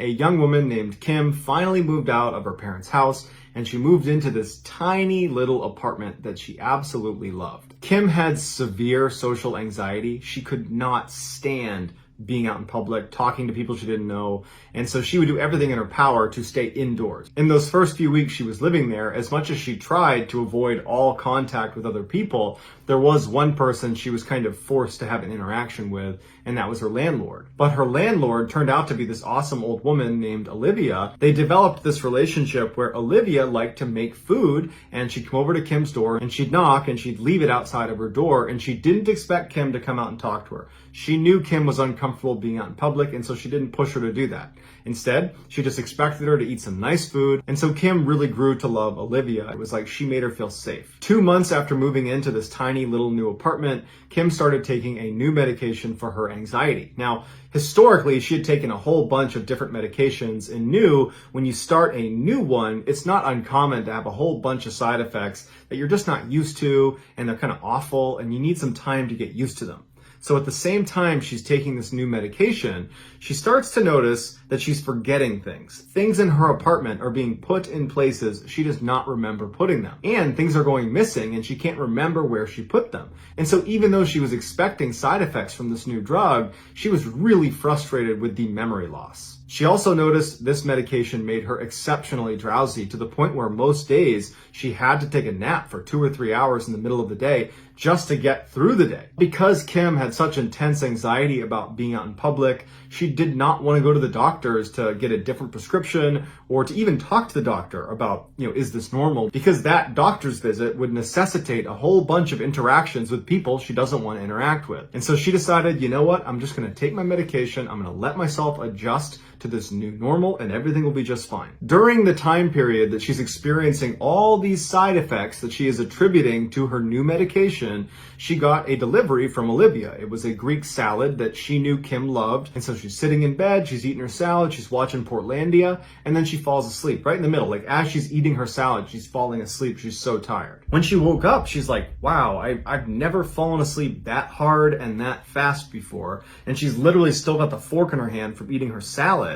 A young woman named Kim finally moved out of her parents' house, and she moved into this tiny little apartment that she absolutely loved. Kim had severe social anxiety. She could not stand being out in public, talking to people she didn't know, and so she would do everything in her power to stay indoors. In those first few weeks she was living there, as much as she tried to avoid all contact with other people, there was one person she was kind of forced to have an interaction with, and that was her landlord. But her landlord turned out to be this awesome old woman named Olivia. They developed this relationship where Olivia liked to make food, and she'd come over to Kim's door and she'd knock and she'd leave it outside of her door, and she didn't expect Kim to come out and talk to her. She knew Kim was uncomfortable being out in public, and so she didn't push her to do that. Instead, she just expected her to eat some nice food, and so Kim really grew to love Olivia. It was like she made her feel safe. 2 months after moving into this tiny little new apartment, Kim started taking a new medication for her anxiety. Now, historically, she had taken a whole bunch of different medications and knew when you start a new one, it's not uncommon to have a whole bunch of side effects that you're just not used to, and they're kind of awful, and you need some time to get used to them. So at the same time she's taking this new medication, she starts to notice that she's forgetting things. Things in her apartment are being put in places she does not remember putting them. And things are going missing and she can't remember where she put them. And so even though she was expecting side effects from this new drug, she was really frustrated with the memory loss. She also noticed this medication made her exceptionally drowsy, to the point where most days she had to take a nap for 2 or 3 hours in the middle of the day just to get through the day. Because Kim had such intense anxiety about being out in public, she did not want to go to the doctors to get a different prescription or to even talk to the doctor about, is this normal? Because that doctor's visit would necessitate a whole bunch of interactions with people she doesn't want to interact with. And so she decided, you know what? I'm just going to take my medication. I'm going to let myself adjust to this new normal and everything will be just fine. During the time period that she's experiencing all these side effects that she is attributing to her new medication, she got a delivery from Olivia. It was a Greek salad that she knew Kim loved. And so she's sitting in bed, she's eating her salad, she's watching Portlandia, and then she falls asleep right in the middle. Like as she's eating her salad, she's falling asleep. She's so tired. When she woke up, she's like, wow, I've never fallen asleep that hard and that fast before. And she's literally still got the fork in her hand from eating her salad.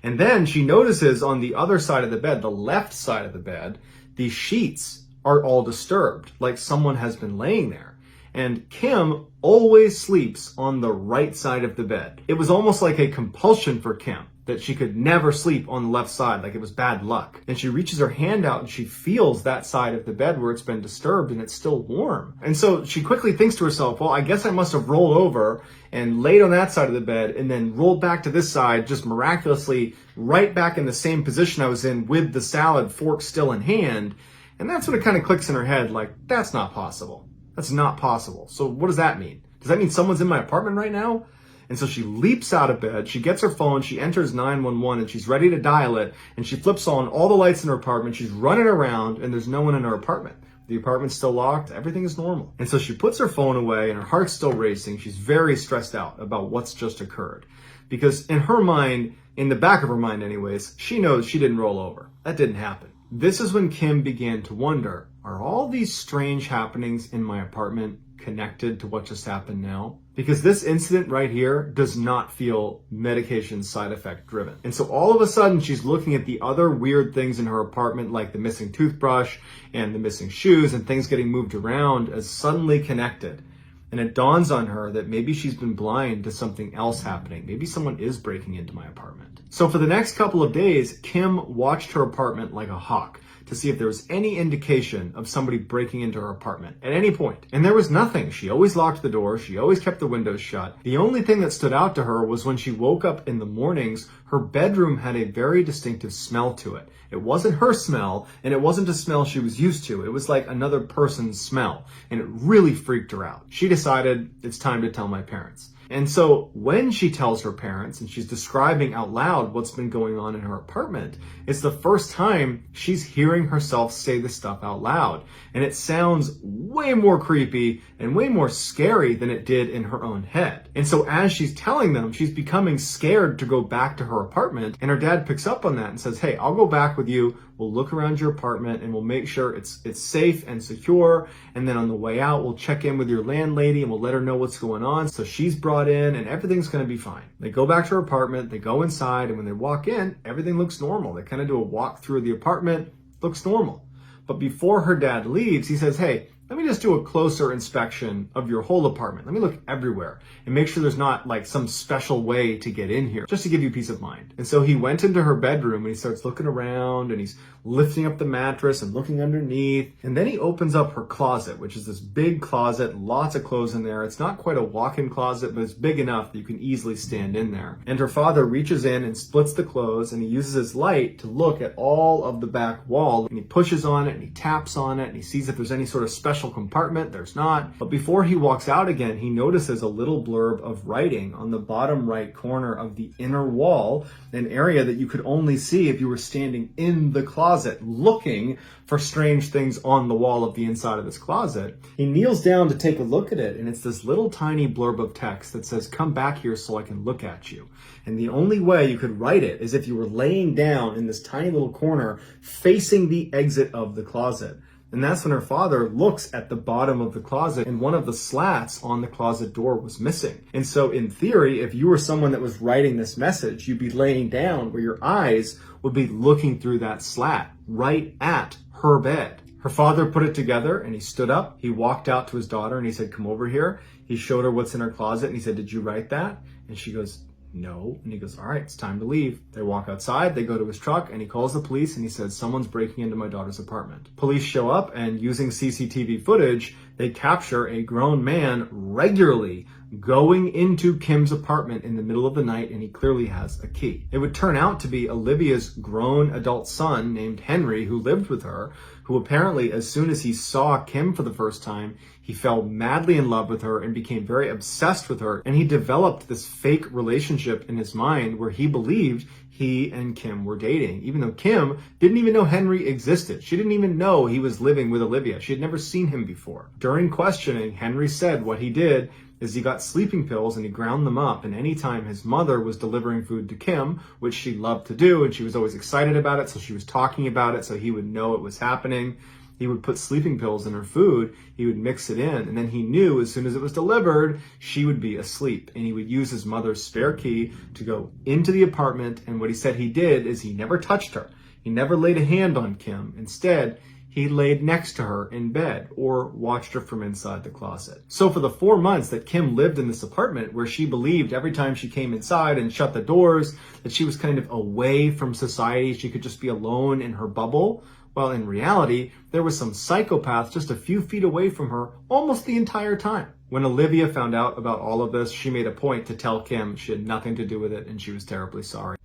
And then she notices on the other side of the bed, the left side of the bed, the sheets are all disturbed, like someone has been laying there. And Kim always sleeps on the right side of the bed. It was almost like a compulsion for Kim that she could never sleep on the left side, like it was bad luck. And she reaches her hand out and she feels that side of the bed where it's been disturbed and it's still warm. And so she quickly thinks to herself, well, I guess I must have rolled over and laid on that side of the bed and then rolled back to this side, just miraculously right back in the same position I was in with the salad fork still in hand. And that's when it kind of clicks in her head, like, that's not possible. That's not possible. So what does that mean? Does that mean someone's in my apartment right now? And so she leaps out of bed, she gets her phone, she enters 911 and she's ready to dial it, and she flips on all the lights in her apartment, she's running around and there's no one in her apartment. The apartment's still locked, everything is normal. And so she puts her phone away and her heart's still racing. She's very stressed out about what's just occurred. Because in her mind, in the back of her mind anyways, she knows she didn't roll over. That didn't happen. This is when Kim began to wonder, are all these strange happenings in my apartment connected to what just happened now? Because this incident right here does not feel medication side effect driven. And so all of a sudden she's looking at the other weird things in her apartment, like the missing toothbrush and the missing shoes and things getting moved around, as suddenly connected. And it dawns on her that maybe she's been blind to something else happening. Maybe someone is breaking into my apartment. So for the next couple of days, Kim watched her apartment like a hawk to see if there was any indication of somebody breaking into her apartment at any point. And there was nothing. She always locked the door. She always kept the windows shut. The only thing that stood out to her was when she woke up in the mornings, her bedroom had a very distinctive smell to it. It wasn't her smell, and it wasn't a smell she was used to. It was like another person's smell, and it really freaked her out. She decided, it's time to tell my parents. And so when she tells her parents and she's describing out loud what's been going on in her apartment, it's the first time she's hearing herself say this stuff out loud. And it sounds way more creepy and way more scary than it did in her own head. And so as she's telling them, she's becoming scared to go back to her apartment. And her dad picks up on that and says, hey, I'll go back with you. We'll look around your apartment and we'll make sure it's safe and secure. And then on the way out, we'll check in with your landlady and we'll let her know what's going on. So she's brought brought in and everything's going to be fine. They go back to her apartment, they go inside, and when they walk in, everything looks normal. They kind of do a walk through the apartment, looks normal. But before her dad leaves, he says, hey, let me just do a closer inspection of your whole apartment. Let me look everywhere and make sure there's not like some special way to get in here, just to give you peace of mind. And so he went into her bedroom and he starts looking around and he's lifting up the mattress and looking underneath. And then he opens up her closet, which is this big closet, lots of clothes in there. It's not quite a walk-in closet, but it's big enough that you can easily stand in there. And her father reaches in and splits the clothes and he uses his light to look at all of the back wall. And he pushes on it and he taps on it and he sees if there's any sort of special compartment. There's not. But before he walks out again, he notices a little blurb of writing on the bottom right corner of the inner wall, an area that you could only see if you were standing in the closet looking for strange things on the wall of the inside of this closet. He kneels down to take a look at it, and it's this little tiny blurb of text that says, come back here so I can look at you. And the only way you could write it is if you were laying down in this tiny little corner facing the exit of the closet. And that's when her father looks at the bottom of the closet and one of the slats on the closet door was missing. And so in theory, if you were someone that was writing this message, you'd be laying down where your eyes would be looking through that slat right at her bed. Her father put it together and he stood up. He walked out to his daughter and he said, come over here. He showed her what's in her closet and he said, did you write that? And she goes, no. And he goes, all right, it's time to leave. They walk outside, they go to his truck, and he calls the police and he says, someone's breaking into my daughter's apartment. Police show up and using CCTV footage, they capture a grown man regularly going into Kim's apartment in the middle of the night, and he clearly has a key. It would turn out to be Olivia's grown adult son named Henry, who lived with her, who apparently, as soon as he saw Kim for the first time, he fell madly in love with her and became very obsessed with her. And he developed this fake relationship in his mind where he believed he and Kim were dating, even though Kim didn't even know Henry existed. She didn't even know he was living with Olivia. She had never seen him before. During questioning, Henry said what he did is he got sleeping pills and he ground them up, and anytime his mother was delivering food to Kim, which she loved to do, and she was always excited about it, so she was talking about it so he would know it was happening, he would put sleeping pills in her food, he would mix it in, and then he knew as soon as it was delivered, she would be asleep. And he would use his mother's spare key to go into the apartment, and what he said he did is he never touched her. He never laid a hand on Kim. Instead, he laid next to her in bed or watched her from inside the closet. So for the 4 months that Kim lived in this apartment, where she believed every time she came inside and shut the doors that she was kind of away from society, she could just be alone in her bubble, well, in reality, there was some psychopath just a few feet away from her almost the entire time. When Olivia found out about all of this, she made a point to tell Kim she had nothing to do with it and she was terribly sorry.